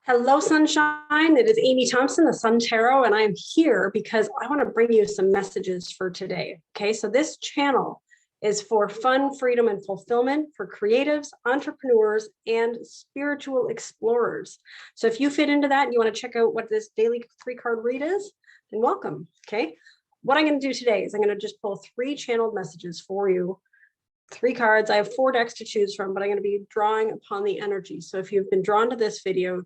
Hello, sunshine. It is Amy Thompson, the Sun Tarot, and I'm here because I want to bring you some messages for today. Okay, so this channel is for fun, freedom, and fulfillment for creatives, entrepreneurs, and spiritual explorers. So if you fit into that and you want to check out what this daily 3-card read is, then welcome. Okay, what I'm going to do today is I'm going to just pull 3 channeled messages for you. 3 cards. I have 4 decks to choose from, but I'm going to be drawing upon the energy. So if you've been drawn to this video,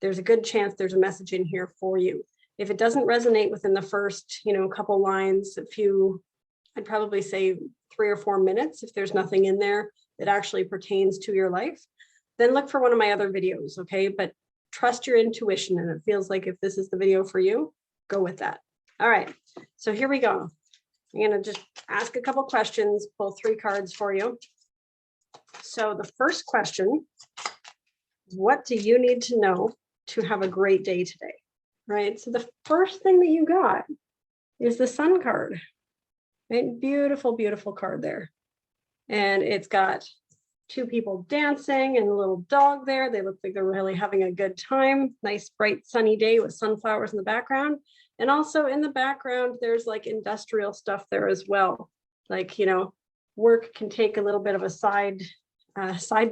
there's a good chance there's a message in here for you. If it doesn't resonate within the first, couple lines, I'd probably say 3 or 4 minutes, if there's nothing in there that actually pertains to your life, then look for one of my other videos, okay? But trust your intuition, and it feels like if this is the video for you, go with that. All right, so here we go. I'm gonna just ask a couple questions, pull 3 cards for you. So the first question is, what do you need to know to have a great day today? Right, so the first thing that you got is the Sun card, right? Beautiful, beautiful card there. And it's got 2 people dancing and a little dog there. They look like they're really having a good time. Nice, bright, sunny day with sunflowers in the background. And also in the background, there's like industrial stuff there as well. Like, work can take a little bit of a side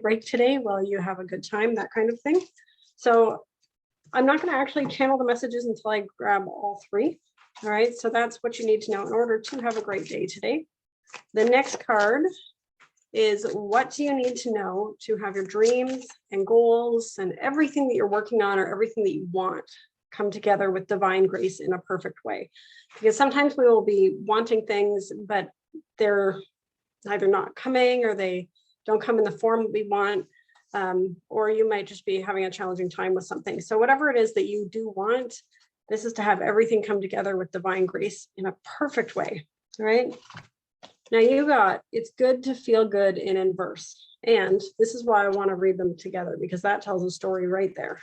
break today while you have a good time, that kind of thing. So I'm not going to actually channel the messages until I grab all 3. All right, so that's what you need to know in order to have a great day today. The next card is, what do you need to know to have your dreams and goals and everything that you're working on or everything that you want come together with divine grace in a perfect way? Because sometimes we will be wanting things, but they're either not coming or they don't come in the form that we want. Or you might just be having a challenging time with something. So whatever it is that you do want, this is to have everything come together with divine grace in a perfect way. All right. Now you got, it's good to feel good in inverse. And this is why I want to read them together, because that tells a story right there.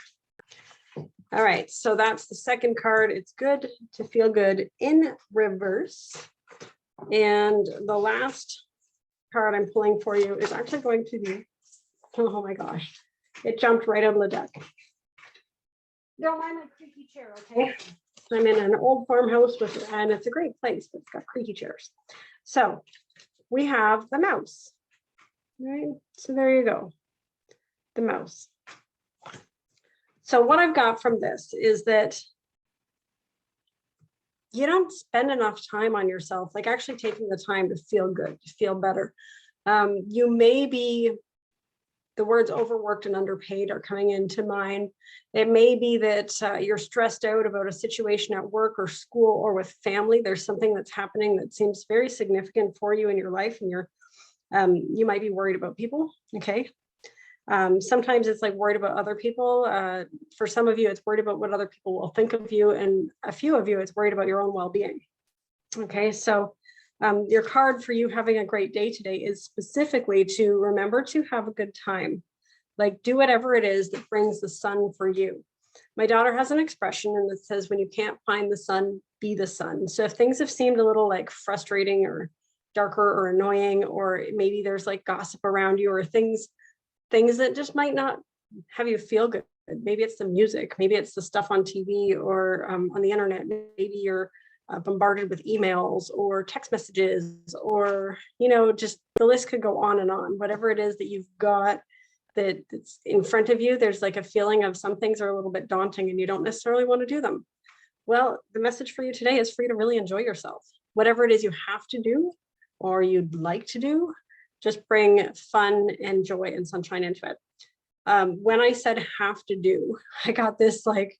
All right. So that's the second card. It's good to feel good in reverse. And the last card I'm pulling for you is actually going to be, oh my gosh, it jumped right on the deck. Don't mind my creaky chair, okay? I'm in an old farmhouse and it's a great place, but it's got creaky chairs. So we have the mouse, right? So there you go, the mouse. So what I've got from this is that you don't spend enough time on yourself, like actually taking the time to feel good, to feel better. You may be, the words overworked and underpaid are coming into mind. It may be that you're stressed out about a situation at work or school or with family. There's something that's happening that seems very significant for you in your life, and you might be worried about people, okay? Sometimes it's like worried about other people. For some of you, it's worried about what other people will think of you, and a few of you, it's worried about your own well-being, okay? So your card for you having a great day today is specifically to remember to have a good time. Like, do whatever it is that brings the sun for you. My daughter has an expression and it says, when you can't find the sun, be the sun. So if things have seemed a little like frustrating or darker or annoying, or maybe there's like gossip around you or things that just might not have you feel good. Maybe it's the music, maybe it's the stuff on TV or on the internet. Maybe you're bombarded with emails or text messages, or just the list could go on and on. Whatever it is that you've got that's in front of you, there's like a feeling of some things are a little bit daunting and you don't necessarily want to do them. Well, the message for you today is for you to really enjoy yourself. Whatever it is you have to do or you'd like to do, just bring fun and joy and sunshine into it. When I said have to do, I got this like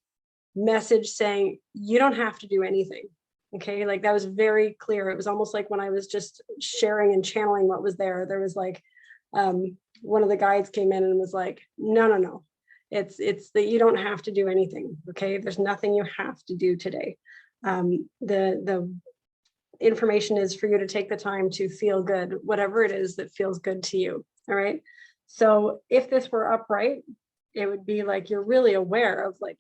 message saying you don't have to do anything. Okay, like that was very clear. It was almost like when I was just sharing and channeling what was there. There was like one of the guides came in and was like, no. It's that you don't have to do anything. Okay, there's nothing you have to do today. The information is for you to take the time to feel good, whatever it is that feels good to you. All right. So if this were upright, it would be like you're really aware of like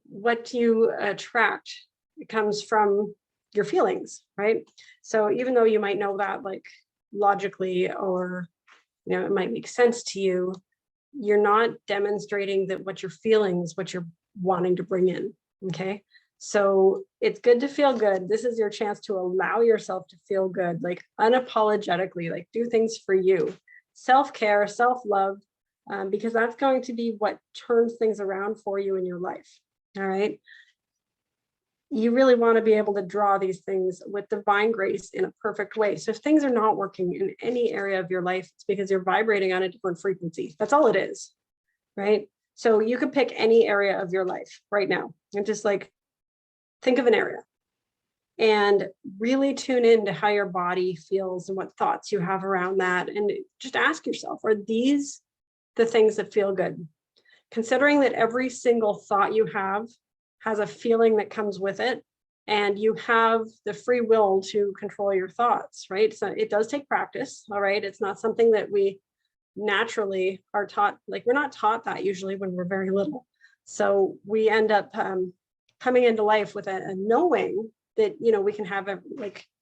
what you attract. It comes from your feelings, right? So even though you might know that like logically, or it might make sense to you, you're not demonstrating that what you're feeling is what you're wanting to bring in. Okay. So it's good to feel good. This is your chance to allow yourself to feel good, like unapologetically, like do things for you. Self-care, self-love, because that's going to be what turns things around for you in your life. All right. You really want to be able to draw these things with divine grace in a perfect way. So if things are not working in any area of your life, it's because you're vibrating on a different frequency. That's all it is. Right. So you could pick any area of your life right now and just like think of an area and really tune in to how your body feels and what thoughts you have around that. And just ask yourself, are these the things that feel good? Considering that every single thought you have has a feeling that comes with it, and you have the free will to control your thoughts, right? So it does take practice, all right? It's not something that we naturally are taught. Like, we're not taught that usually when we're very little. So we end up coming into life with a knowing that, you know, we can have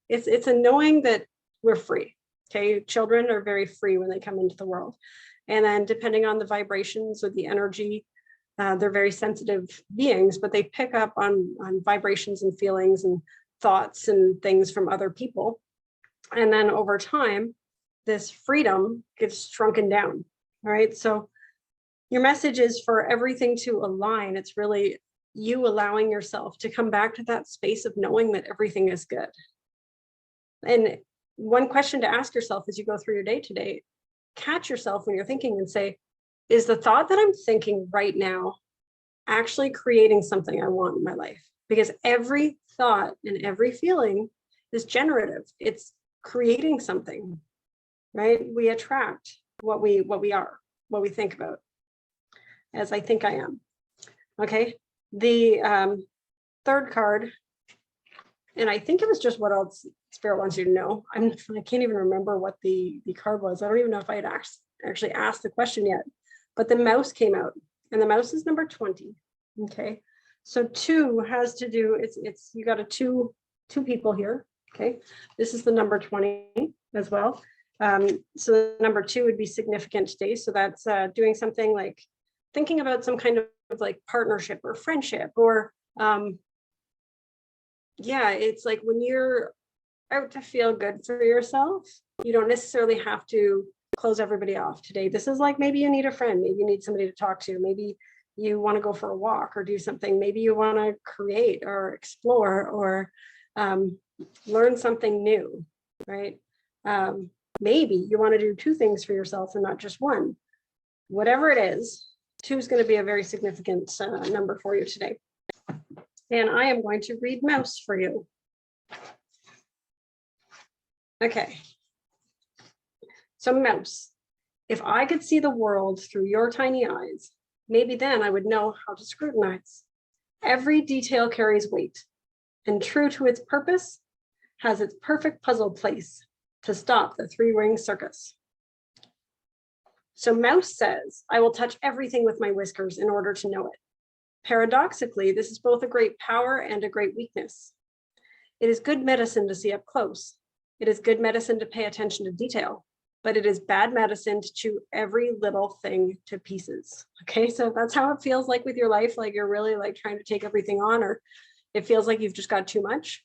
it's a knowing that we're free. Okay. Children are very free when they come into the world. And then depending on the vibrations or the energy, they're very sensitive beings, but they pick up on vibrations and feelings and thoughts and things from other people. And then over time, this freedom gets shrunken down. All right. So your message is for everything to align. It's really you allowing yourself to come back to that space of knowing that everything is good. And one question to ask yourself as you go through your day today, catch yourself when you're thinking and say, is the thought that I'm thinking right now actually creating something I want in my life? Because every thought and every feeling is generative. It's creating something, right? We attract what we are, what we think about, as I think I am. Okay. The third card, and I think it was just what else Spirit wants you to know. I can't even remember what the card was. I don't even know if I had actually asked the question yet, but the mouse came out, and the mouse is number 20. Okay. So 2 has to do, it's you got two people here. Okay. This is the number 20 as well. So the number 2 would be significant today. So that's doing something like thinking about some kind of like partnership or friendship, or yeah, it's like when you're out to feel good for yourself, you don't necessarily have to close everybody off today. This is like, maybe you need a friend, maybe you need somebody to talk to, maybe you want to go for a walk or do something, maybe you want to create or explore or learn something new, right? Maybe you want to do 2 things for yourself and not just one. Whatever it is, 2 is going to be a very significant number for you today. And I am going to read mouse for you. Okay. So mouse, if I could see the world through your tiny eyes, maybe then I would know how to scrutinize. Every detail carries weight, and true to its purpose, has its perfect puzzle place to stop the 3-ring circus. So mouse says, I will touch everything with my whiskers in order to know it. Paradoxically, this is both a great power and a great weakness. It is good medicine to see up close. It is good medicine to pay attention to detail, but it is bad medicine to chew every little thing to pieces. Okay, so that's how it feels like with your life, like you're really like trying to take everything on, or it feels like you've just got too much.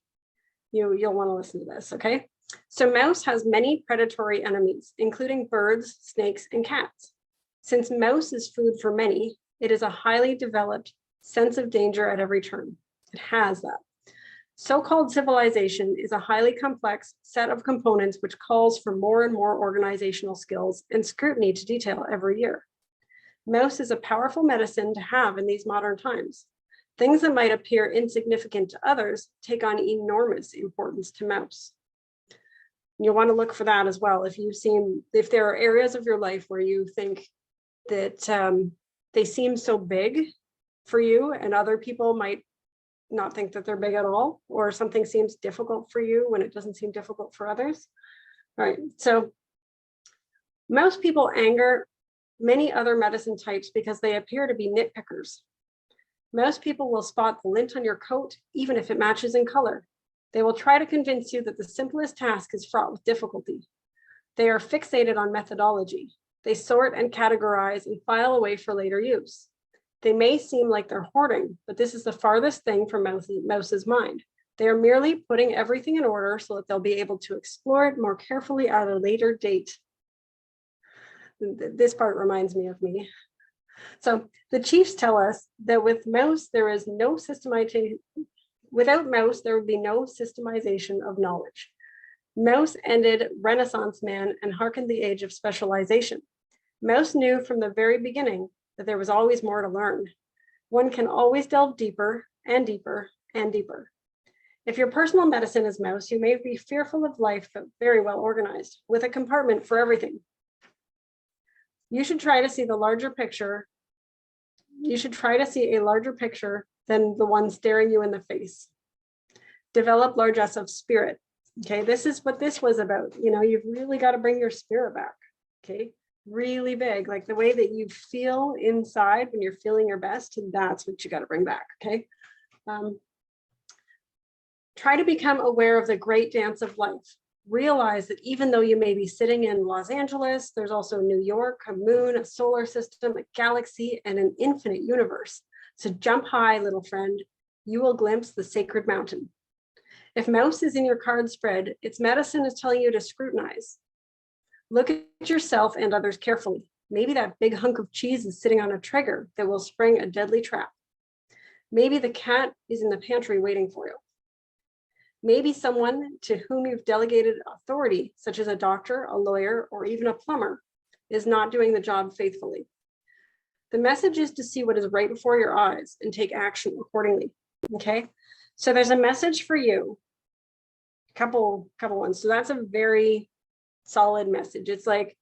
You'll want to listen to this, okay? So mouse has many predatory enemies, including birds, snakes, and cats. Since mouse is food for many, it is a highly developed sense of danger at every turn. It has that. So-called civilization is a highly complex set of components which calls for more and more organizational skills and scrutiny to detail every year. Mouse is a powerful medicine to have in these modern times. Things that might appear insignificant to others take on enormous importance to mouse. You'll want to look for that as well. If there are areas of your life where you think that they seem so big for you and other people might not think that they're big at all, or something seems difficult for you when it doesn't seem difficult for others. All right, so most people anger many other medicine types because they appear to be nitpickers. Most people will spot the lint on your coat, even if it matches in color. They will try to convince you that the simplest task is fraught with difficulty. They are fixated on methodology. They sort and categorize and file away for later use. They may seem like they're hoarding, but this is the farthest thing from Mouse's mind. They are merely putting everything in order so that they'll be able to explore it more carefully at a later date. This part reminds me of me. So the chiefs tell us that with Mouse, there is no systemization. Without Mouse, there would be no systemization of knowledge. Mouse ended Renaissance man and hearkened the age of specialization. Mouse knew from the very beginning that there was always more to learn. One can always delve deeper and deeper and deeper. If your personal medicine is Mouse, you may be fearful of life, but very well organized, with a compartment for everything. You should try to see the larger picture. You should try to see a larger picture than the one staring you in the face. Develop largesse of spirit. Okay, this is what this was about. You know, you've really got to bring your spirit back. Okay, really big, like the way that you feel inside when you're feeling your best, that's what you got to bring back. Okay. Try to become aware of the great dance of life. Realize that even though you may be sitting in Los Angeles, there's also New York, a moon, a solar system, a galaxy, and an infinite universe. So jump high, little friend. You will glimpse the sacred mountain. If Mouse is in your card spread, its medicine is telling you to scrutinize. Look at yourself and others carefully. Maybe that big hunk of cheese is sitting on a trigger that will spring a deadly trap. Maybe the cat is in the pantry waiting for you. Maybe someone to whom you've delegated authority, such as a doctor, a lawyer, or even a plumber, is not doing the job faithfully. The message is to see what is right before your eyes and take action accordingly. Okay, so there's a message for you. Couple ones. So that's a very solid message. It's like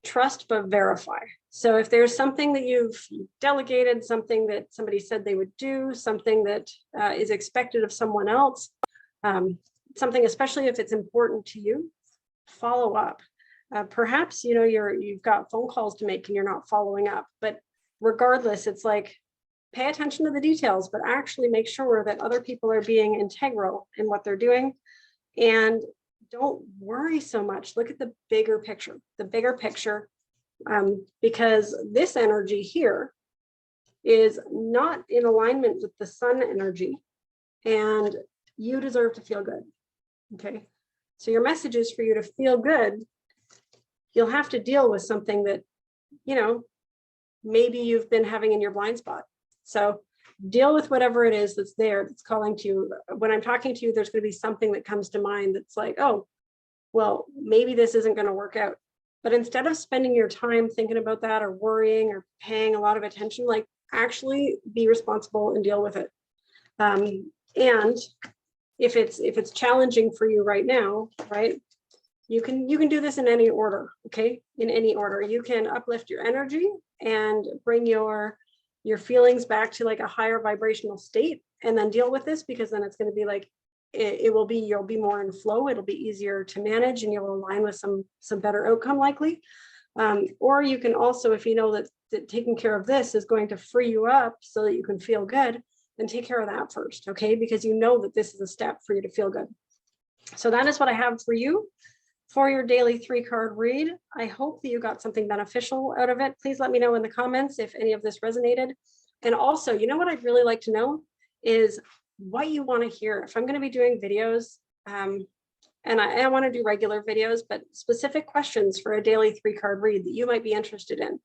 trust but verify. So if there's something that you've delegated, something that somebody said they would do, something that is expected of someone else, something, especially if it's important to you, follow up. Perhaps, you know, you've got phone calls to make and you're not following up, but regardless, it's like, pay attention to the details, but actually make sure that other people are being integral in what they're doing. And don't worry so much. Look at the bigger picture, because this energy here is not in alignment with the sun energy, and you deserve to feel good. Okay, so your message is for you to feel good. You'll have to deal with something that, you know, maybe you've been having in your blind spot. So deal with whatever it is that's there, that's calling to you. When I'm talking to you, there's going to be something that comes to mind that's like, oh, well, maybe this isn't going to work out. But instead of spending your time thinking about that or worrying or paying a lot of attention, like actually be responsible and deal with it. And if it's challenging for you right now, right, you can do this in any order. Okay, in any order. You can uplift your energy and bring your feelings back to like a higher vibrational state, and then deal with this, because then it's going to be like you'll be more in flow. It'll be easier to manage, and you'll align with some better outcome likely. Or you can also, if you know that taking care of this is going to free you up so that you can feel good, then take care of that first, okay? Because you know that this is a step for you to feel good. So that is what I have for you for your daily 3-card read. I hope that you got something beneficial out of it. Please let me know in the comments if any of this resonated. And also, you know what I'd really like to know is what you want to hear. If I'm going to be doing videos, and I want to do regular videos, but specific questions for a daily 3-card read that you might be interested in.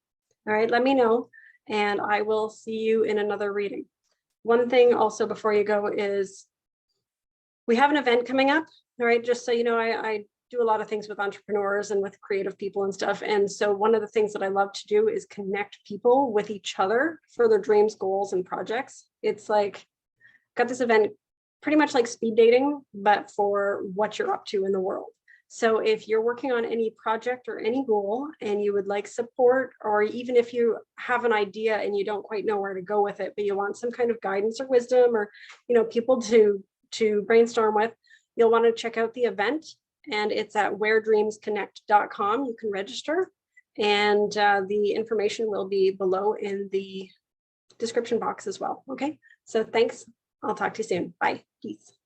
All right, let me know, and I will see you in another reading. One thing also before you go is we have an event coming up. All right, just so you know, I do a lot of things with entrepreneurs and with creative people and stuff. And so one of the things that I love to do is connect people with each other for their dreams, goals, and projects. It's like, got this event pretty much like speed dating, but for what you're up to in the world. So if you're working on any project or any goal and you would like support, or even if you have an idea and you don't quite know where to go with it, but you want some kind of guidance or wisdom, or, you know, people to brainstorm with, you'll want to check out the event. And it's at wheredreamsconnect.com. You can register, and the information will be below in the description box as well. Okay, so thanks. I'll talk to you soon. Bye. Peace.